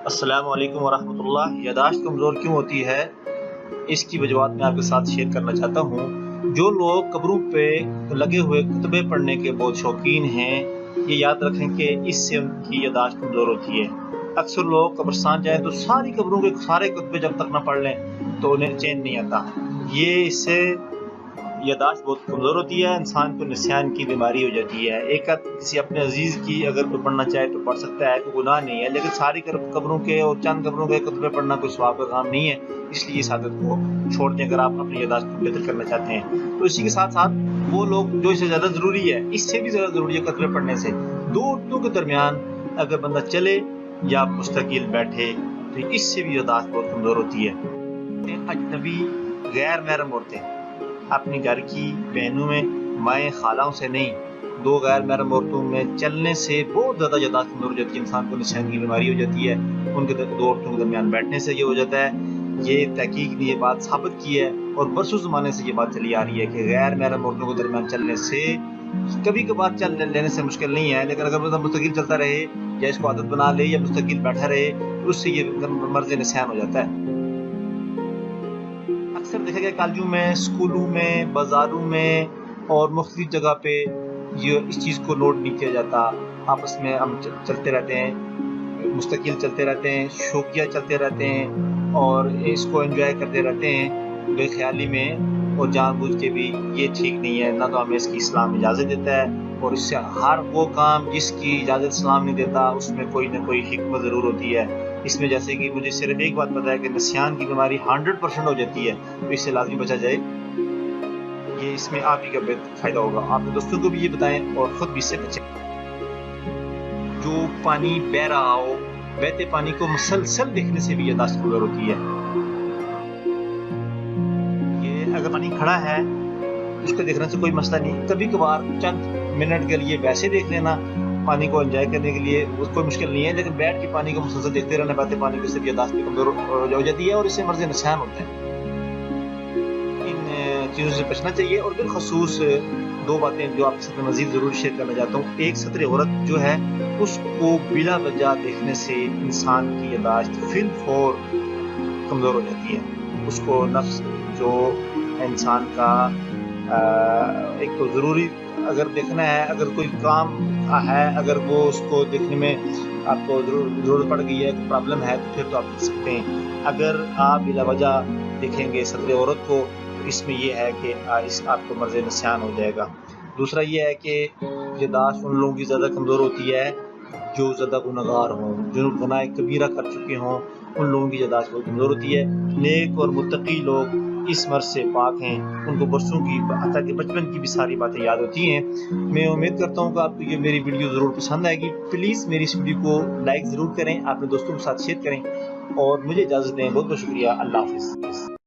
السلام علیکم ورحمۃ اللہ۔ یاداشت کمزور کیوں ہوتی ہے، اس کی وجوہات میں آپ کے ساتھ شیئر کرنا چاہتا ہوں۔ جو لوگ قبروں پہ لگے ہوئے کتبے پڑھنے کے بہت شوقین ہیں، یہ یاد رکھیں کہ اس سے ان کی یاداشت کمزور ہوتی ہے۔ اکثر لوگ قبرستان جائیں تو ساری قبروں کے سارے کتبے جب تک نہ پڑھ لیں تو انہیں چین نہیں آتا۔ یہ اس سے یاداشت بہت کمزور ہوتی ہے، انسان کو نسیان کی بیماری ہو جاتی ہے۔ ایک کسی اپنے عزیز کی اگر کوئی پڑھنا چاہے تو پڑھ سکتا ہے، کوئی گناہ نہیں ہے، لیکن ساری قبروں کے اور چند قبروں کے کتبے پڑھنا کوئی ثواب کا کام نہیں ہے۔ اس لیے اس عادت کو چھوڑ دیں اگر آپ اپنی یاداشت کو بہتر کرنا چاہتے ہیں۔ تو اسی کے ساتھ ساتھ وہ لوگ جو اس سے زیادہ ضروری ہے، اس سے بھی زیادہ ضروری ہے کتبے پڑھنے سے، دو اردو کے درمیان اگر بندہ چلے یا مستقل بیٹھے تو اس سے بھی یاداشت بہت کمزور ہوتی ہے۔ اجنبی غیر محرم عورتیں اپنی گھر کی بہنوں میں، مائیں خالوں سے نہیں، دو غیر محرم عورتوں میں چلنے سے بہت زیادہ یاداشت کمزور ہو جاتی ہے، انسان کو نسیان کی بیماری ہو جاتی ہے۔ ان کے دو عورتوں کے درمیان بیٹھنے سے یہ ہو جاتا ہے۔ یہ تحقیق نے یہ بات ثابت کی ہے اور برسوں زمانے سے یہ بات چلی آ رہی ہے کہ غیر محرم عورتوں کے درمیان چلنے سے کبھی کبھار چل لینے سے مشکل نہیں ہے، لیکن اگر بندہ مستقل چلتا رہے یا اس کو عادت بنا لے یا مستقل بیٹھا رہے تو اس سے یہ مرض نسیان ہو جاتا ہے۔ اکثر دیکھا گیا کالجوں میں، اسکولوں میں، بازاروں میں اور مختلف جگہ پہ یہ اس چیز کو نوٹ نہیں کیا جاتا۔ آپس میں ہم چلتے رہتے ہیں، مستقل چلتے رہتے ہیں، شوقیہ چلتے رہتے ہیں اور اس کو انجوائے کرتے رہتے ہیں بے خیالی میں اور جان بوجھ کے بھی۔ یہ ٹھیک نہیں ہے، نہ تو ہمیں اس کی اسلام اجازت دیتا ہے، اور اس سے ہر وہ کام جس کی اجازت اسلام نہیں دیتا اس میں کوئی نہ کوئی حکمت ضرور ہوتی ہے۔ اس میں جیسے کہ مجھے صرف ایک بات پتہ ہے کہ نسیان کی بیماری 100% ہو جاتی ہے، تو اس سے لازمی بچا جائے۔ یہ اس میں آپ ہی کا فائدہ ہوگا، آپ کے دوستوں کو بھی یہ بتائیں اور خود بھی اس سے بچیں۔ جو پانی بہ رہا ہو، بہتے پانی کو مسلسل دیکھنے سے بھی یاداشت کمزور ہوتی ہے۔ یہ اگر پانی کھڑا ہے اس کو دیکھنے سے کوئی مسئلہ نہیں، کبھی کبھار چند منٹ کے لیے ویسے دیکھ لینا پانی کو انجوائے کرنے کے لیے کوئی مشکل نہیں ہے، لیکن بیٹھ کے پانی کو مسلسل دیکھتے رہنا بہتے پانی کو، سے یاداشت بھی کمزور ہو جاتی ہے اور اس سے مرض نسیان ہوتا ہے۔ ان چیزوں سے بچنا چاہیے، اور بالخصوص دو باتیں جو آپ کے ساتھ مزید ضرور شیئر کرنا چاہتا ہوں۔ ایک، سطر عورت جو ہے اس کو بلا وجہ دیکھنے سے انسان کی یاداشت فی الفور کمزور ہو جاتی ہے۔ اس کو نفس جو انسان کا ایک تو ضروری اگر دیکھنا ہے، اگر کوئی کام ہے، اگر وہ اس کو دیکھنے میں آپ کو ضرورت پڑ گئی ہے، کوئی پرابلم ہے تو پھر تو آپ دیکھ سکتے ہیں۔ اگر آپ بلا وجہ دیکھیں گے سطر عورت کو تو اس میں یہ ہے کہ آپ کو مرض نسیان ہو جائے گا۔ دوسرا یہ ہے کہ یاداشت ان لوگوں کی زیادہ کمزور ہوتی ہے جو زیادہ گنہگار ہوں، جو گناہ کبیرہ کر چکے ہوں، ان لوگوں کی یاداشت بہت کمزور ہوتی ہے۔ نیک اور متقی لوگ اس مرض سے پاک ہیں، ان کو برسوں کی حتیٰ کہ بچپن کی بھی ساری باتیں یاد ہوتی ہیں۔ میں امید کرتا ہوں کہ آپ کو یہ میری ویڈیو ضرور پسند آئے گی۔ پلیز میری اس ویڈیو کو لائک ضرور کریں، اپنے دوستوں کے ساتھ شیئر کریں اور مجھے اجازت دیں۔ بہت بہت شکریہ، اللہ حافظ۔